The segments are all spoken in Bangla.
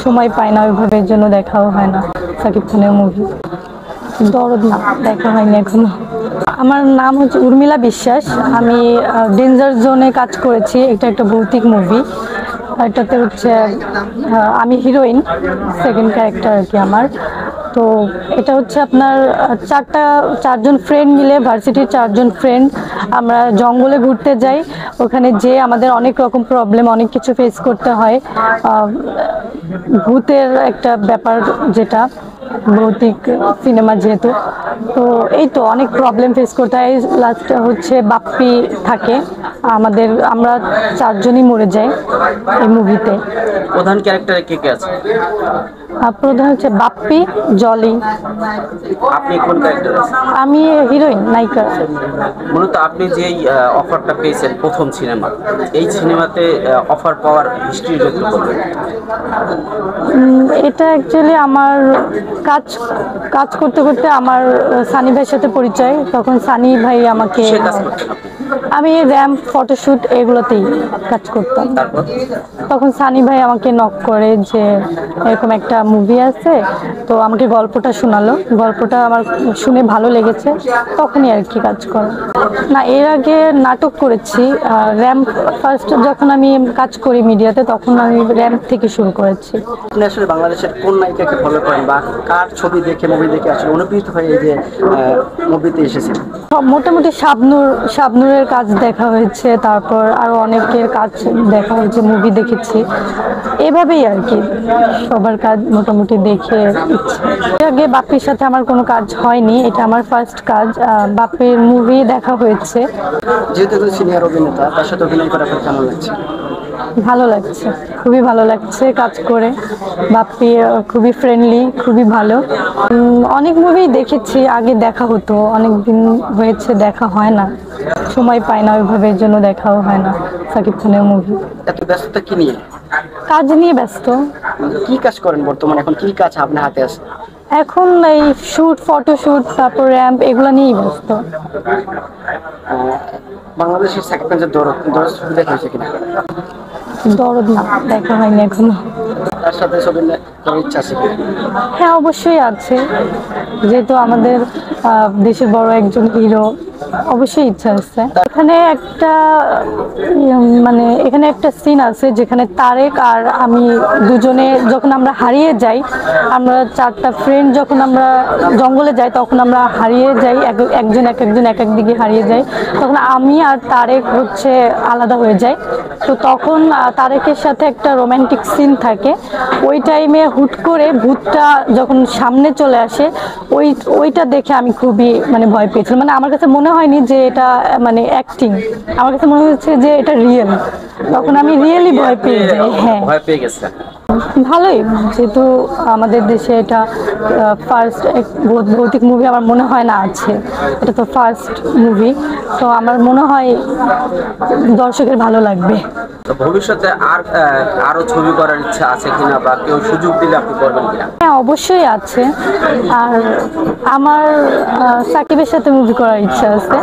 সময় পাই না ওইভাবে, এর জন্য দেখাও হয় না সাকিব খানের মুভি। দরদ না, দেখা হয়নি এখনো। আমার নাম হচ্ছে উর্মিলা বিশ্বাস। আমি ডেঞ্জার জোনে কাজ করেছি। এটা একটা ভৌতিক মুভি। এটাতে হচ্ছে আমি হিরোইন, সেকেন্ড ক্যারেক্টার আর কি আমার। তো এটা হচ্ছে আপনার চারজন ফ্রেন্ড মিলে, ভার্সিটির চারজন ফ্রেন্ড আমরা জঙ্গলে ঘুরতে যাই। ওখানে যে আমাদের অনেক রকম প্রবলেম, অনেক কিছু ফেস করতে হয়। ভূতের একটা ব্যাপার, যেটা ভৌতিক সিনেমা যেহেতু, তো এই তো অনেক প্রবলেম ফেস করতে হয়। লাস্টে হচ্ছে বাপ্পি থাকে আমাদের, আমরা চারজনই মরে যাই এই মুভিতে। প্রধান ক্যারেক্টারে কে কে আছে? প্রধান হচ্ছে বাপ্পি, জলি। আপনি কোন ক্যারেক্টার আছেন? আমি হিরোইন, নায়িকা। মূলত আপনি যেই অফারটা পেয়েছেন প্রথম সিনেমা, এই সিনেমাতে অফার পাওয়ার হিস্ট্রি যদি বলবেন। এটা অ্যাকচুয়ালি আমার কাজ কাজ করতে করতে আমার সানি ভাইয়ের সাথে পরিচয়। তখন সানি ভাই আমাকে, কিসের কাজ করতেন আপনি? আমি র্যাম্প, ফটোশুট এগুলোতেই কাজ করতাম। তারপর তখন সানি ভাই আমাকে নক করে যে এরকম একটা মুভি আছে, তো আমাকে গল্পটা শোনালো। গল্পটা আমার শুনে ভালো লেগেছে, তখনই আর কি কাজ করা। না, এর আগে নাটক করেছি। র্যাম্প ফার্স্ট যখন আমি কাজ করি মিডিয়াতে, তখন আমি র্যাম্প থেকে শুরু করেছি। আপনি আসলে বাংলাদেশের কোন নায়িকাকে ফলো করেন বা কার ছবি দেখে, মুভি দেখে আসলে অনুপ্রেরিত হয়ে এই যে মুভিতে এসেছেন? মোটামুটি শাবনূরের কাজ দেখা হয়েছে, তারপর আরো অনেকের কাজ দেখা হয়েছে, মুভি দেখেছি। এভাবেই আর কি সবার কাজ মোটামুটি দেখে ইচ্ছে। এর আগে বাপ্পির সাথে আমার কোনো কাজ হয়নি, এটা আমার ফার্স্ট কাজ। বাপ্পির মুভি দেখা হয়েছে। যেহেতু একজন সিনিয়র অভিনেতা, তার সাথে অভিনয় করা আপনার কেমন লাগছে? ভালো লাগছে, খুবই ভালো লাগছে কাজ করে। বাপ্পি খুবই ফ্রেন্ডলি, খুবই ভালো। অনেক মুভি দেখেছি, আগে দেখা হতো, অনেক দিন হয়েছে দেখা হয় না, সময় পাই না ওইভাবে, এর জন্য দেখাও হয় না সাকিব খানের মুভি। এত ব্যস্ততা কি নিয়ে? কাজ নিয়ে ব্যস্ত। কি কাজ করেন বর্তমানে? এখন কি কাজ আপনার হাতে আছে? এখন এই শুট, ফটোশুট, তারপর র্যাম্প, এগুলো নিয়েই ব্যস্ত। বাংলাদেশের সাকিব খানের দরদ ছবি দেখা হয়েছে কিনা? দরদ না, দেখা হয়নি এখনো। তার সাথে ছবি করার ইচ্ছা আছে কিনা? হ্যাঁ, অবশ্যই আছে। যেহেতু আমাদের দেশের বড় একজন হিরো, অবশ্যই ইচ্ছা আছে। এখানে একটা সিন আছে যেখানে তারেক আর আমি দুজনে যখন আমরা হারিয়ে যাই, আমরা চারটা ফ্রেন্ড যখন আমরা জঙ্গলে যাই, তখন আমরা হারিয়ে যাই, একজন এক এক দিকে হারিয়ে যাই। তখন আমি আর তারেক হচ্ছে আলাদা হয়ে যাই। তো তখন তারেকের সাথে একটা রোমান্টিক সিন থাকে। ওই টাইমে হুট করে ভূতটা যখন সামনে চলে আসে, ওইটা দেখে আমি খুবই ভয় পেয়েছিলাম। আমার কাছে মনে হয়নি যে এটা অ্যাক্টিং, আমার কাছে মনে হচ্ছে যে এটা রিয়েল। তখন আমি রিয়েলি ভয় পেয়ে যাই। হ্যাঁ, ভয় পেয়ে গেছে। ভালোই, যেহেতু আমাদের দেশে এটা ফার্স্ট ভৌতিক মুভি আমার মনে হয় না আছে, এটা তো ফার্স্ট মুভি। তো আমার মনে হয় দর্শকের ভালো লাগবে। তো ভবিষ্যতে আরো ছবি করার ইচ্ছা আছে কিনা, বা কেউ সুযোগ দিলে আপনি করবেন কিনা? হ্যাঁ, অবশ্যই আছে। আর আমার সাকিবের সাথে মুভি করার ইচ্ছা আছে।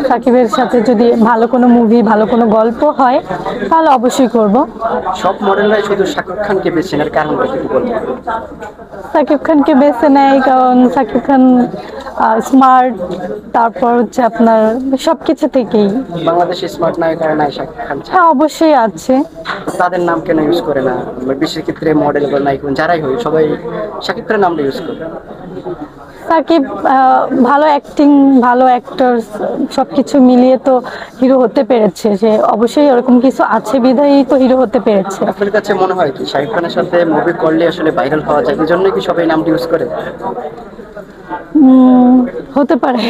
সাকিবের সাথে যদি ভালো কোনো মুভি, ভালো কোনো গল্প হয়, তাহলে অবশ্যই করব। সব মডেলরাই শুধু শাকিব খানকে বেছে নেওয়ার কারণটা কি বলবেন? সাকিব খানকে বেছে নেয় কারণ সাকিব খান স্মার্ট, তারপর হচ্ছে আপনার সবকিছু থেকেই। বাংলাদেশের স্মার্ট নায়িকারা নাই শাকিব খান? হ্যাঁ, অবশ্যই আছে। তাদের নাম কেন ইউজ করে না? বিশেষ ক্ষেত্রে মডেল বা নায়িকা যারাই হয়, সবাই শাকিব খানের নামটা ইউজ করে। সাকিব ভালো অ্যাক্টিং, ভালো অ্যাক্টর, সবকিছু মিলিয়ে তো হিরো হতে পেরেছে। সে অবশ্যই এরকম কিছু আছে বিধায়ী তো হিরো হতে পেরেছে। আপনার কাছে মনে হয় কি শাকিব খানের সাথে মুভি করলে আসলে ভাইরাল হওয়া যায়, এই জন্য কি সবাই নামটা ইউজ করে? হতে পারে।